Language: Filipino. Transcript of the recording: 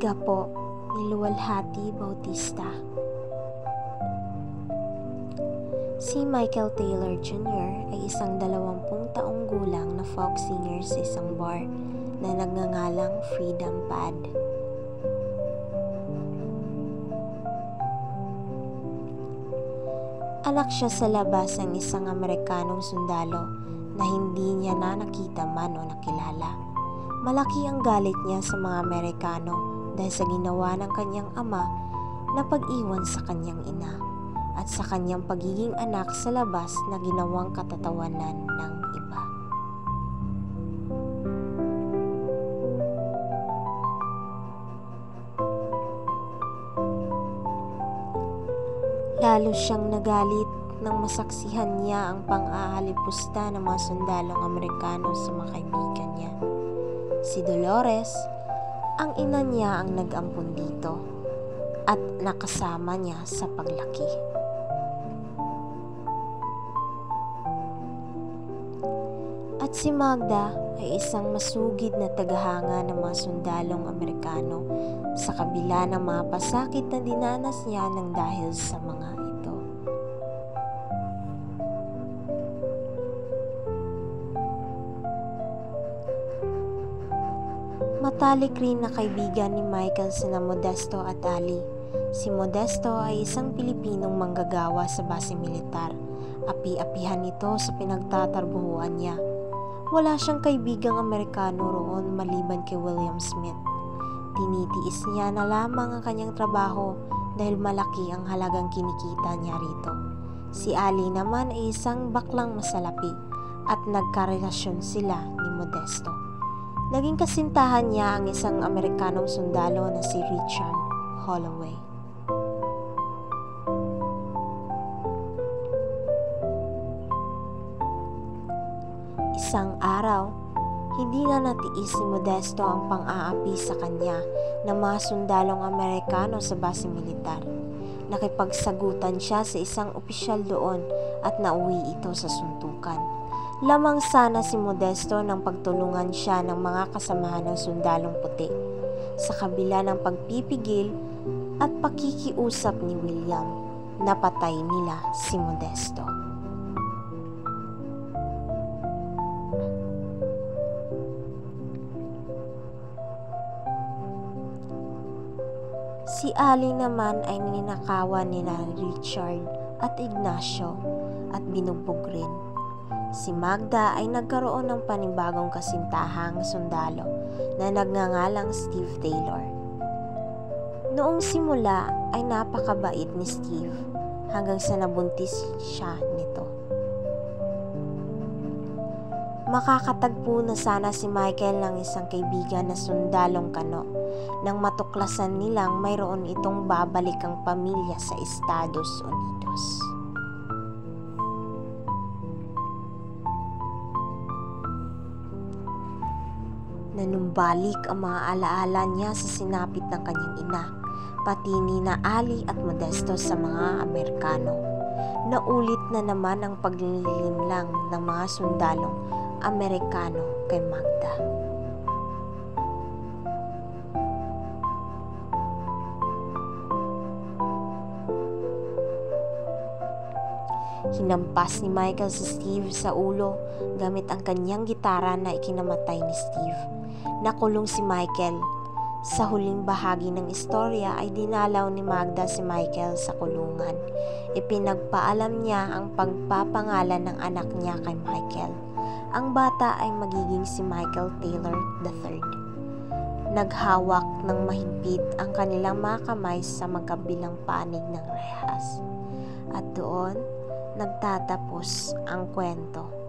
Gapo ni Luwalhati Bautista. Si Michael Taylor Jr. ay isang 20 taong gulang na folk singer sa isang bar na nagngangalang Freedom Pad. Anak siya sa labas ng isang Amerikanong sundalo na hindi niya na nakita man o nakilala. Malaki ang galit niya sa mga Amerikano dahil sa ginawa ng kanyang ama na pag-iwan sa kanyang ina at sa kanyang pagiging anak sa labas na ginawang katatawanan ng iba. Lalo siyang nagalit nang masaksihan niya ang pang-aalipusta ng mga sundalong Amerikano sa mga kaibigan niya. Si Dolores, ang ina niya ang nag-ampon dito at nakasama niya sa paglaki. At si Magda ay isang masugid na tagahanga ng mga sundalong Amerikano sa kabila ng mga pasakit na dinanas niya ng dahil sa mga ito. Matalik rin na kaibigan ni Michael sina Modesto at Ali. Si Modesto ay isang Pilipinong manggagawa sa base militar. Api-apihan ito sa pinagtatrabahuan niya. Wala siyang kaibigang Amerikano roon maliban kay William Smith. Tinitiis niya na lamang ang kanyang trabaho dahil malaki ang halagang kinikita niya rito. Si Ali naman ay isang baklang masalapi at nagkarelasyon sila ni Modesto. Naging kasintahan niya ang isang Amerikanong sundalo na si Richard Holloway. Isang araw, hindi na natiis ni Modesto ang pang-aapi sa kanya ng mga sundalong Amerikano sa base militar. Nakipagsagutan siya sa isang opisyal doon at nauwi ito sa suntukan. Lamang sana si Modesto nang pagtulungan siya ng mga kasamahan ng sundalong puti sa kabila ng pagpipigil at pakikiusap ni William. Napatay nila si Modesto. Si Ali naman ay ninakawan nila Richard at Ignacio at binugbog rin. Si Magda ay nagkaroon ng panibagong kasintahang sundalo na nagngangalang Steve Taylor. Noong simula ay napakabait ni Steve hanggang sa nabuntis siya nito. Makakatagpo na sana si Michael ng isang kaibigan na sundalong kano nang matuklasan nilang mayroon itong babalik ang pamilya sa Estados Unidos. Nanumbalik ang mga alaala niya sa sinapit ng kanyang ina, pati ni na Ali at Modesto sa mga Amerikano. Naulit na naman ang paglilimlang ng mga sundalong Amerikano kay Magda. Hinampas ni Michael si Steve sa ulo gamit ang kanyang gitara na ikinamatay ni Steve. Nakulong si Michael. Sa huling bahagi ng istorya ay dinalaw ni Magda si Michael sa kulungan. Ipinagpaalam niya ang pagpapangalan ng anak niya kay Michael. Ang bata ay magiging si Michael Taylor III. Naghawak ng mahigpit ang kanilang mga kamay sa magkabilang panig ng rehas. At doon, nagtatapos ang kwento.